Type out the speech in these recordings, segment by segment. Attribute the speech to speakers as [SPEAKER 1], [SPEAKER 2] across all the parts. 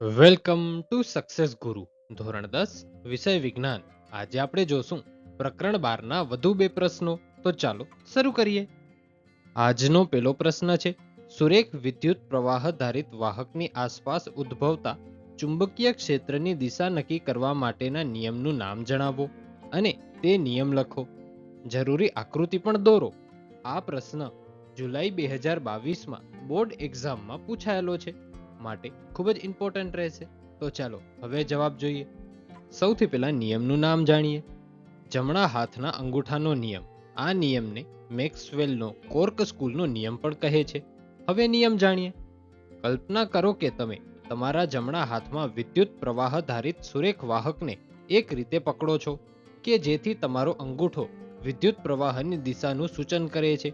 [SPEAKER 1] Welcome to success ગુરુ ધોરણ 10 વિષય વિજ્ઞાન. આજે આપણે જોશું પ્રકરણ 12 ના વધુ બે પ્રશ્નો. તો ચાલો શરૂ કરીએ. આજનો પહેલો પ્રશ્ન છે, સુરેખ વિદ્યુત પ્રવાહ ધારિત વાહકની આસપાસ ઉદ્ભવતા ચુંબકીય ક્ષેત્રની દિશા નક્કી કરવા માટેના નિયમનું નામ જણાવો અને તે નિયમ લખો. જરૂરી આકૃતિ પણ દોરો. આ પ્રશ્ન જુલાઈ 2022માં બોર્ડ એક્ઝામમાં પૂછાયેલો છે, માટે ખૂબ જ ઇમ્પોર્ટન્ટ રહેશે. તો ચાલો હવે જવાબ જોઈએ. સૌથી પહેલા નિયમનું નામ જાણીએ. જમણા હાથના અંગૂઠાનો નિયમ. આ નિયમને મેક્સવેલનો કોર્ક સ્કૂલનો નિયમ પણ કહે છે. હવે નિયમ જાણીએ. કલ્પના કરો કે તમે તમારા જમણા હાથમાં વિદ્યુત પ્રવાહ ધારિત સુરેખ વાહકને એક રીતે પકડો છો કે જેથી તમારો અંગૂઠો વિદ્યુત પ્રવાહની દિશાનું સૂચન કરે છે.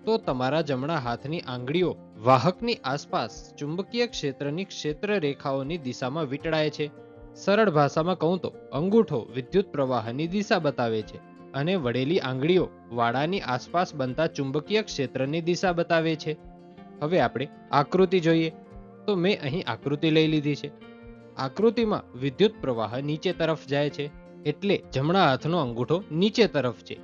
[SPEAKER 1] તો તમારા જમણા હાથની આંગળીઓ વાહકની આસપાસ ચુંબકીય ક્ષેત્રની ક્ષેત્ર રેખાઓની દિશામાં વીંટળાય છે. સરળ ભાષામાં કહું તો અંગૂઠો વિદ્યુત પ્રવાહની દિશા બતાવે છે અને વળેલી આંગળીઓ વાડાની આસપાસ બનતા ચુંબકીય ક્ષેત્રની દિશા બતાવે છે. હવે આપણે આકૃતિ જોઈએ. તો મેં અહીં આકૃતિ લઈ લીધી છે. આકૃતિમાં વિદ્યુત પ્રવાહ નીચે તરફ જાય છે, એટલે જમણા હાથનો અંગૂઠો નીચે તરફ છે.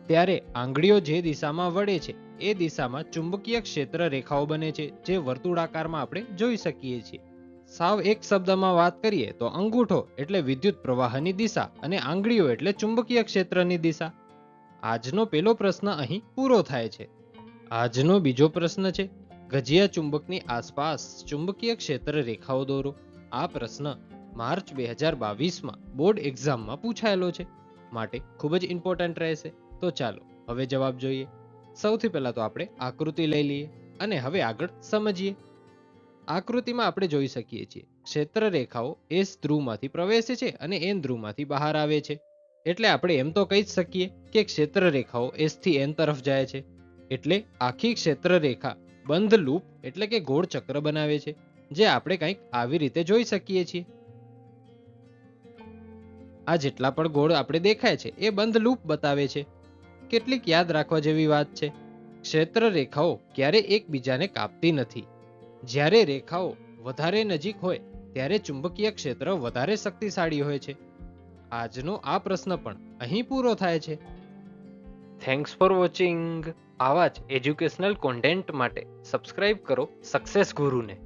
[SPEAKER 1] ત્યારે આંગળીઓ જે દિશામાં વળે છે એ દિશામાં ચુંબકીય ક્ષેત્ર રેખાઓ બને છે, જે વર્તુળાકારમાં આપણે જોઈ શકીએ છીએ. સાવ એક શબ્દમાં વાત કરીએ તો અંગૂઠો એટલે વિદ્યુત પ્રવાહની દિશા અને આંગળીઓ એટલે ચુંબકીય ક્ષેત્રની દિશા. આજનો પહેલો પ્રશ્ન અહીં પૂરો થાય છે. આજનો બીજો પ્રશ્ન છે, ગજિયા ચુંબકની આસપાસ ચુંબકીય ક્ષેત્ર રેખાઓ દોરો. આ પ્રશ્ન માર્ચ 2022માં બોર્ડ એક્ઝામમાં પૂછાયેલો છે, માટે ખૂબ જ ઇમ્પોર્ટન્ટ રહેશે. તો ચાલો હવે જવાબ જોઈએ. સૌથી પહેલા તો આપણે આકૃતિ લઈ લઈએ અને હવે આગળ સમજીએ. આકૃતિમાં આપણે જોઈ શકીએ છીએ ક્ષેત્ર રેખાઓ એસ ધ્રુવમાંથી પ્રવેશે છે અને એન ધ્રુવમાંથી બહાર આવે છે. એટલે આપણે એમ તો કહી જ શકીએ કે ક્ષેત્ર રેખાઓ એસ થી એન તરફ જાય છે. એટલે આખી ક્ષેત્ર રેખા બંધ લૂપ એટલે કે ગોળ ચક્ર બનાવે છે, જે આપણે કંઈક આવી રીતે જોઈ શકીએ છીએ. આ જેટલા પણ ગોળ આપણે દેખાય છે એ બંધ લૂપ બતાવે છે. કેટલીક યાદ રાખવા જેવી વાત છે. ક્ષેત્ર રેખાઓ ક્યારે એકબીજાને કાપતી નથી. જ્યારે રેખાઓ વધારે નજીક હોય ત્યારે ચુંબકીય ક્ષેત્ર વધારે શક્તિશાળી હોય છે. આજનો આ પ્રશ્ન પણ અહીં પૂરો થાય છે. Thanks for watching. આવા જ એજ્યુકેશનલ કોન્ટેન્ટ માટે સબસ્ક્રાઇબ કરો સક્સેસ ગુરુને.